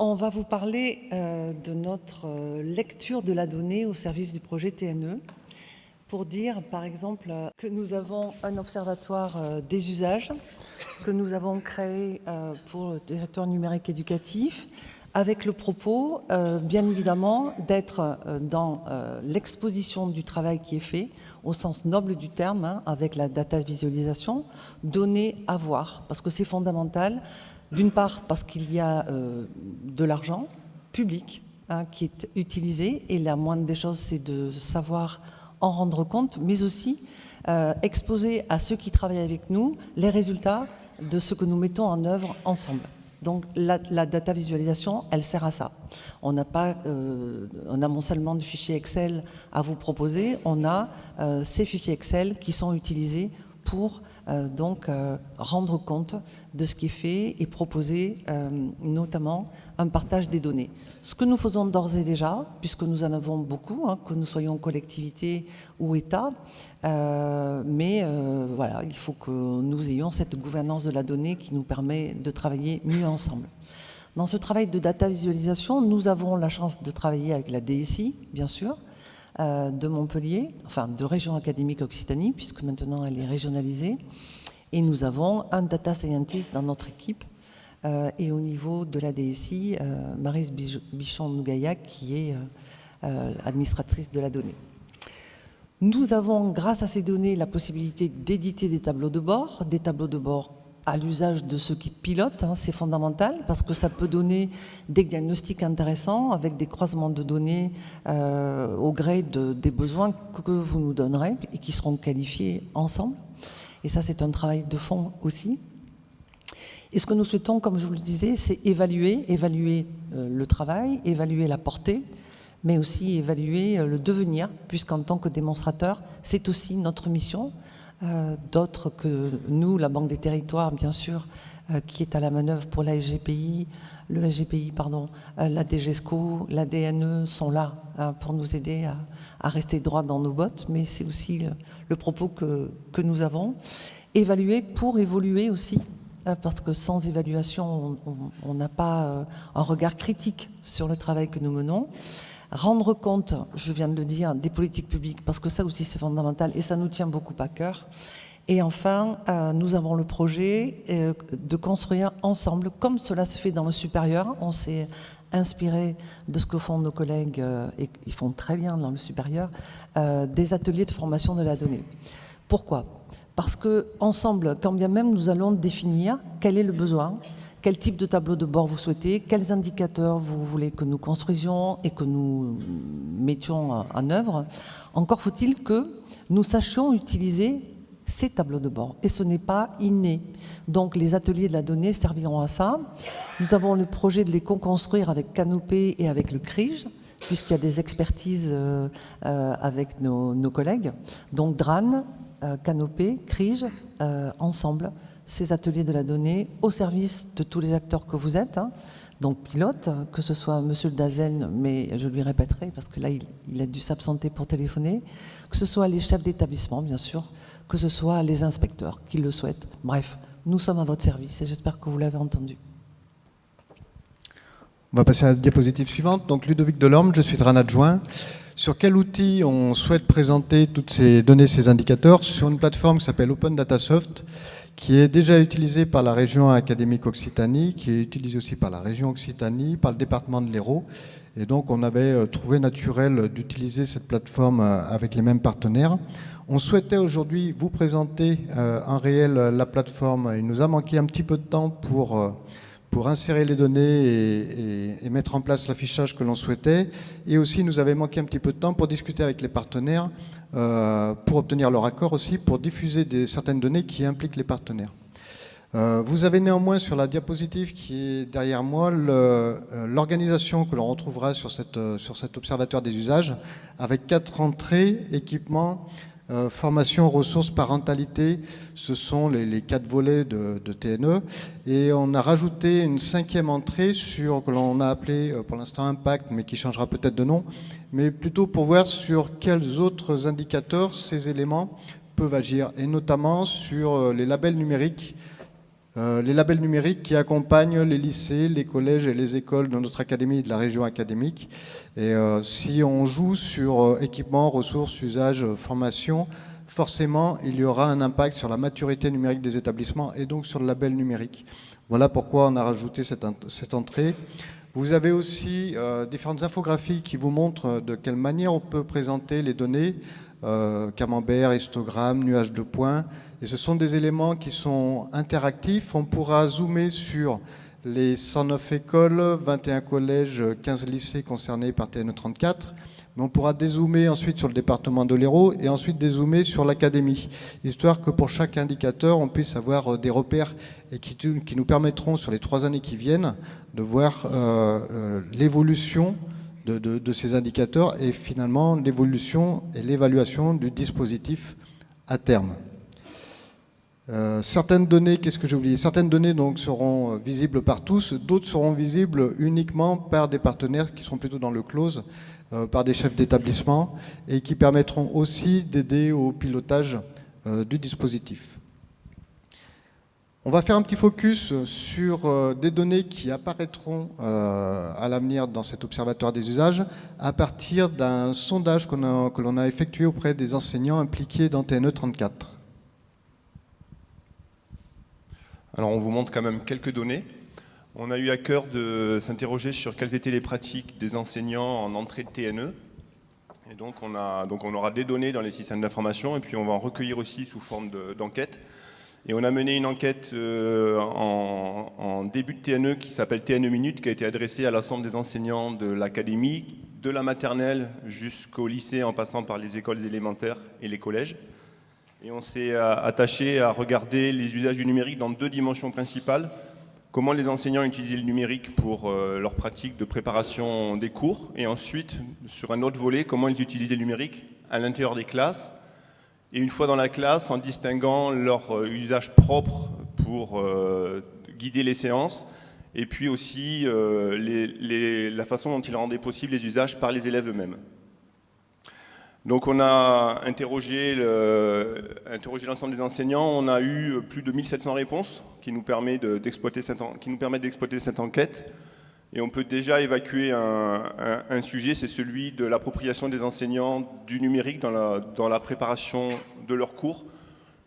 On va vous parler de notre lecture de la donnée au service du projet TNE pour dire, par exemple, que nous avons un observatoire des usages que nous avons créé pour le territoire numérique éducatif avec le propos, bien évidemment, d'être dans l'exposition du travail qui est fait, au sens noble du terme, avec la data visualisation, donner à voir, parce que c'est fondamental. D'une part, parce qu'il y a de l'argent public qui est utilisé, et la moindre des choses, c'est de savoir en rendre compte, mais aussi exposer à ceux qui travaillent avec nous les résultats de ce que nous mettons en œuvre ensemble. Donc la data visualisation, elle sert à ça. On n'a pas un amoncellement de fichiers Excel à vous proposer, on a ces fichiers Excel qui sont utilisés pour donc rendre compte de ce qui est fait et proposer notamment un partage des données. Ce que nous faisons d'ores et déjà, puisque nous en avons beaucoup, que nous soyons collectivité ou État, mais voilà, il faut que nous ayons cette gouvernance de la donnée qui nous permet de travailler mieux ensemble. Dans ce travail de data visualisation, nous avons la chance de travailler avec la DSI, bien sûr, de Montpellier, enfin de Région Académique Occitanie, puisque maintenant elle est régionalisée. Et nous avons un data scientist dans notre équipe. Et au niveau de la DSI, Maryse Bichon-Nougaillac, qui est administratrice de la donnée. Nous avons, grâce à ces données, la possibilité d'éditer des tableaux de bord à l'usage de ceux qui pilotent, c'est fondamental, parce que ça peut donner des diagnostics intéressants avec des croisements de données au gré des besoins que vous nous donnerez et qui seront qualifiés ensemble. Et ça, c'est un travail de fond aussi. Et ce que nous souhaitons, comme je vous le disais, c'est évaluer le travail, évaluer la portée, mais aussi évaluer le devenir, puisqu'en tant que démonstrateur, c'est aussi notre mission. D'autres que nous, la Banque des Territoires, bien sûr, qui est à la manœuvre pour la SGPI, le SGPI, pardon, la DGESCO, la DNE sont là pour nous aider à rester droit dans nos bottes, mais c'est aussi le propos que nous avons. Évaluer pour évoluer aussi, parce que sans évaluation, on n'a pas un regard critique sur le travail que nous menons. Rendre compte, je viens de le dire, des politiques publiques, parce que ça aussi c'est fondamental et ça nous tient beaucoup à cœur. Et enfin, nous avons le projet de construire ensemble, comme cela se fait dans le supérieur. On s'est inspiré de ce que font nos collègues, et ils font très bien dans le supérieur, des ateliers de formation de la donnée. Pourquoi ? Parce que ensemble, quand bien même nous allons définir quel est le besoin, quel type de tableau de bord vous souhaitez, quels indicateurs vous voulez que nous construisions et que nous mettions en œuvre, encore faut-il que nous sachions utiliser ces tableaux de bord. Et ce n'est pas inné. Donc les ateliers de la donnée serviront à ça. Nous avons le projet de les co-construire avec Canopé et avec le CRIJ, puisqu'il y a des expertises avec nos collègues. Donc DRAN, Canopé, CRIJ, ensemble, ces ateliers de la donnée au service de tous les acteurs que vous êtes, donc pilotes, que ce soit Monsieur le Dazen, mais je lui répéterai parce que là il a dû s'absenter pour téléphoner, que ce soit les chefs d'établissement bien sûr, que ce soit les inspecteurs qui le souhaitent. Bref, nous sommes à votre service et j'espère que vous l'avez entendu. On va passer à la diapositive suivante. Donc Ludovic Delorme, je suis DRAN adjoint. Sur quel outil on souhaite présenter toutes ces données, ces indicateurs? Sur une plateforme qui s'appelle Open Data Soft, qui est déjà utilisée par la région académique Occitanie, qui est utilisée aussi par la région Occitanie, par le département de l'Hérault. Et donc on avait trouvé naturel d'utiliser cette plateforme avec les mêmes partenaires. On souhaitait aujourd'hui vous présenter en réel la plateforme. Il nous a manqué un petit peu de temps pour insérer les données et mettre en place l'affichage que l'on souhaitait. Et aussi, il nous avait manqué un petit peu de temps pour discuter avec les partenaires, pour obtenir leur accord aussi, pour diffuser certaines données qui impliquent les partenaires. Vous avez néanmoins sur la diapositive qui est derrière moi l'organisation que l'on retrouvera sur cet observatoire des usages, avec 4 entrées, équipements, formation, ressources, parentalité, ce sont les 4 volets de TNE. Et on a rajouté une 5e entrée que l'on a appelée pour l'instant impact, mais qui changera peut-être de nom, mais plutôt pour voir sur quels autres indicateurs ces éléments peuvent agir, et notamment sur les labels numériques les labels numériques qui accompagnent les lycées, les collèges et les écoles de notre académie et de la région académique. Et si on joue sur équipement, ressources, usages, formation, forcément, il y aura un impact sur la maturité numérique des établissements et donc sur le label numérique. Voilà pourquoi on a rajouté cette entrée. Vous avez aussi différentes infographies qui vous montrent de quelle manière on peut présenter les données, camembert, histogramme, nuage de points. Et ce sont des éléments qui sont interactifs. On pourra zoomer sur les 109 écoles, 21 collèges, 15 lycées concernés par TNE34. Mais on pourra dézoomer ensuite sur le département de l'Hérault et ensuite dézoomer sur l'académie, histoire que pour chaque indicateur, on puisse avoir des repères et qui nous permettront sur les 3 années qui viennent de voir l'évolution de ces indicateurs et finalement l'évolution et l'évaluation du dispositif à terme. Certaines données, qu'est-ce que j'ai oublié? Certaines données donc seront visibles par tous, d'autres seront visibles uniquement par des partenaires qui seront plutôt dans le close, par des chefs d'établissement et qui permettront aussi d'aider au pilotage du dispositif. On va faire un petit focus sur des données qui apparaîtront à l'avenir dans cet observatoire des usages à partir d'un sondage que l'on a effectué auprès des enseignants impliqués dans TNE34. Alors on vous montre quand même quelques données. On a eu à cœur de s'interroger sur quelles étaient les pratiques des enseignants en entrée de TNE. Et donc on aura des données dans les systèmes d'information et puis on va en recueillir aussi sous forme d'enquête. Et on a mené une enquête en début de TNE qui s'appelle TNE Minute, qui a été adressée à l'ensemble des enseignants de l'académie, de la maternelle jusqu'au lycée en passant par les écoles élémentaires et les collèges. Et on s'est attaché à regarder les usages du numérique dans 2 dimensions principales. Comment les enseignants utilisaient le numérique pour leur pratique de préparation des cours. Et ensuite, sur un autre volet, comment ils utilisaient le numérique à l'intérieur des classes. Et une fois dans la classe, en distinguant leur usage propre pour guider les séances. Et puis aussi la façon dont ils rendaient possible les usages par les élèves eux-mêmes. Donc on a interrogé l'ensemble des enseignants, on a eu plus de 1700 réponses qui nous permettent d'exploiter cette enquête. Et on peut déjà évacuer un sujet, c'est celui de l'appropriation des enseignants du numérique dans la préparation de leurs cours,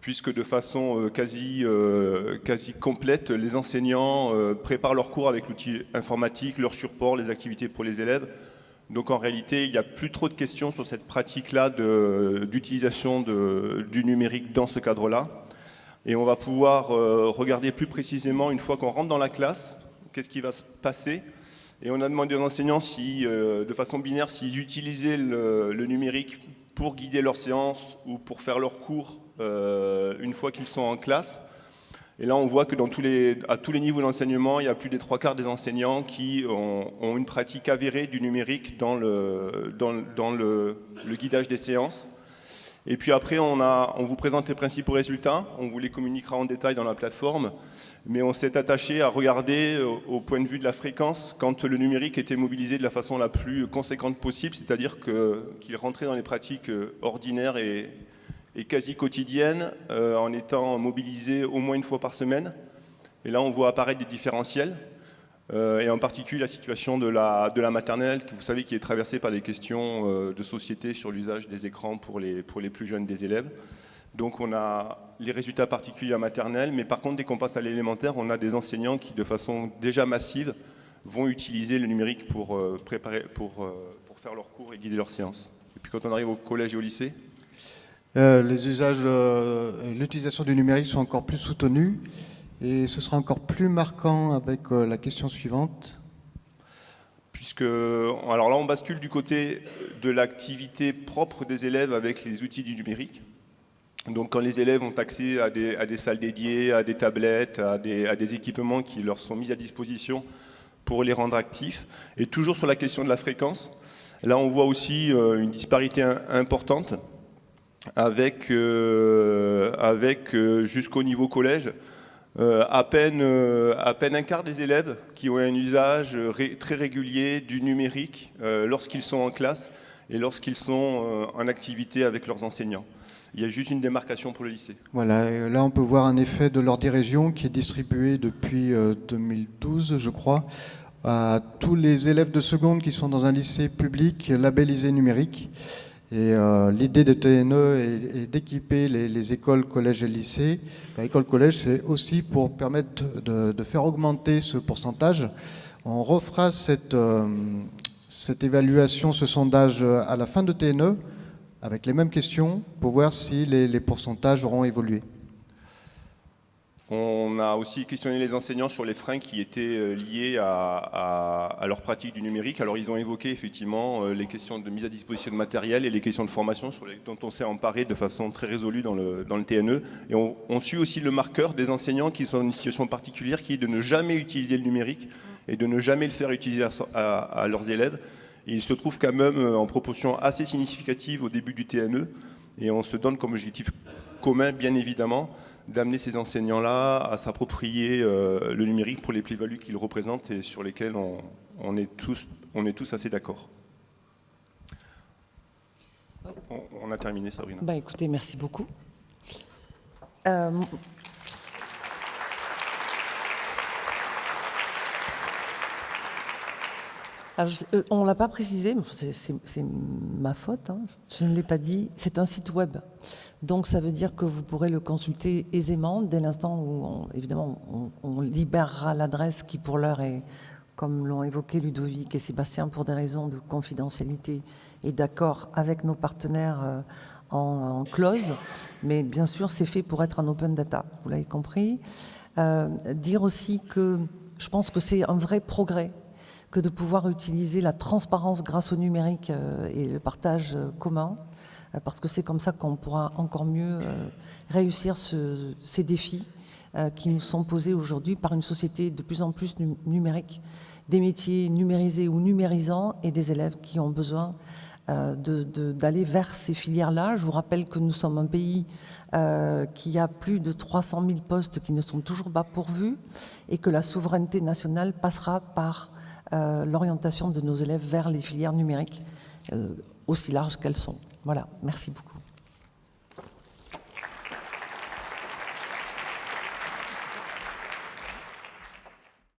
puisque de façon quasi complète, les enseignants préparent leurs cours avec l'outil informatique, leur support, les activités pour les élèves. Donc en réalité, il n'y a plus trop de questions sur cette pratique-là d'utilisation du numérique dans ce cadre-là. Et on va pouvoir regarder plus précisément, une fois qu'on rentre dans la classe, qu'est-ce qui va se passer. Et on a demandé aux enseignants, de façon binaire, s'ils utilisaient le numérique pour guider leurs séances ou pour faire leurs cours une fois qu'ils sont en classe. Et là, on voit que à tous les niveaux d'enseignement, il y a plus des 3/4 des enseignants qui ont une pratique avérée du numérique dans le guidage des séances. Et puis après, on vous présente les principaux résultats. On vous les communiquera en détail dans la plateforme. Mais on s'est attaché à regarder au point de vue de la fréquence quand le numérique était mobilisé de la façon la plus conséquente possible, c'est-à-dire qu'il rentrait dans les pratiques ordinaires et quasi quotidienne en étant mobilisé au moins une fois par semaine. Et là, on voit apparaître des différentiels, et en particulier la situation de la maternelle, que vous savez qui est traversée par des questions de société sur l'usage des écrans pour les plus jeunes des élèves. Donc on a les résultats particuliers à maternelle, mais par contre, dès qu'on passe à l'élémentaire, on a des enseignants qui, de façon déjà massive, vont utiliser le numérique pour faire leurs cours et guider leurs séances. Et puis quand on arrive au collège et au lycée, les usages, l'utilisation du numérique sont encore plus soutenus et ce sera encore plus marquant avec la question suivante. Alors là, on bascule du côté de l'activité propre des élèves avec les outils du numérique. Donc quand les élèves ont accès à des salles dédiées, à des tablettes, à des équipements qui leur sont mis à disposition pour les rendre actifs, et toujours sur la question de la fréquence, là on voit aussi une disparité importante avec jusqu'au niveau collège, à peine un quart des élèves qui ont un usage très régulier du numérique lorsqu'ils sont en classe et lorsqu'ils sont en activité avec leurs enseignants. il y a juste une démarcation pour le lycée. Voilà, et là on peut voir un effet de l'ordi région qui est distribué depuis 2012, je crois, à tous les élèves de seconde qui sont dans un lycée public labellisé numérique. Et l'idée de TNE est d'équiper les écoles, collèges et lycées. École-collège, c'est aussi pour permettre de faire augmenter ce pourcentage. On refera cette évaluation, ce sondage à la fin de TNE, avec les mêmes questions, pour voir si les pourcentages auront évolué. On a aussi questionné les enseignants sur les freins qui étaient liés à leur pratique du numérique. Alors ils ont évoqué effectivement les questions de mise à disposition de matériel et les questions de formation dont on s'est emparé de façon très résolue dans le TNE. Et on suit aussi le marqueur des enseignants qui sont dans une situation particulière qui est de ne jamais utiliser le numérique et de ne jamais le faire utiliser à leurs élèves. Et il se trouve quand même en proportion assez significative au début du TNE. Et on se donne comme objectif commun, bien évidemment, d'amener ces enseignants-là à s'approprier le numérique pour les plus-values qu'ils représentent et sur lesquelles on est tous assez d'accord. On a terminé, Sabrina. Écoutez, merci beaucoup. Alors, on ne l'a pas précisé, mais c'est ma faute, hein, je ne l'ai pas dit, c'est un site web. Donc ça veut dire que vous pourrez le consulter aisément dès l'instant où, on libérera l'adresse qui pour l'heure est, comme l'ont évoqué Ludovic et Sébastien, pour des raisons de confidentialité et d'accord avec nos partenaires en clause. Mais bien sûr, c'est fait pour être en open data, vous l'avez compris. Dire aussi que je pense que c'est un vrai progrès que de pouvoir utiliser la transparence grâce au numérique et le partage commun, parce que c'est comme ça qu'on pourra encore mieux réussir ces défis qui nous sont posés aujourd'hui par une société de plus en plus numérique, des métiers numérisés ou numérisants et des élèves qui ont besoin d'aller vers ces filières-là. Je vous rappelle que nous sommes un pays qui a plus de 300 000 postes qui ne sont toujours pas pourvus et que la souveraineté nationale passera par l'orientation de nos élèves vers les filières numériques, aussi larges qu'elles sont. Voilà, merci beaucoup.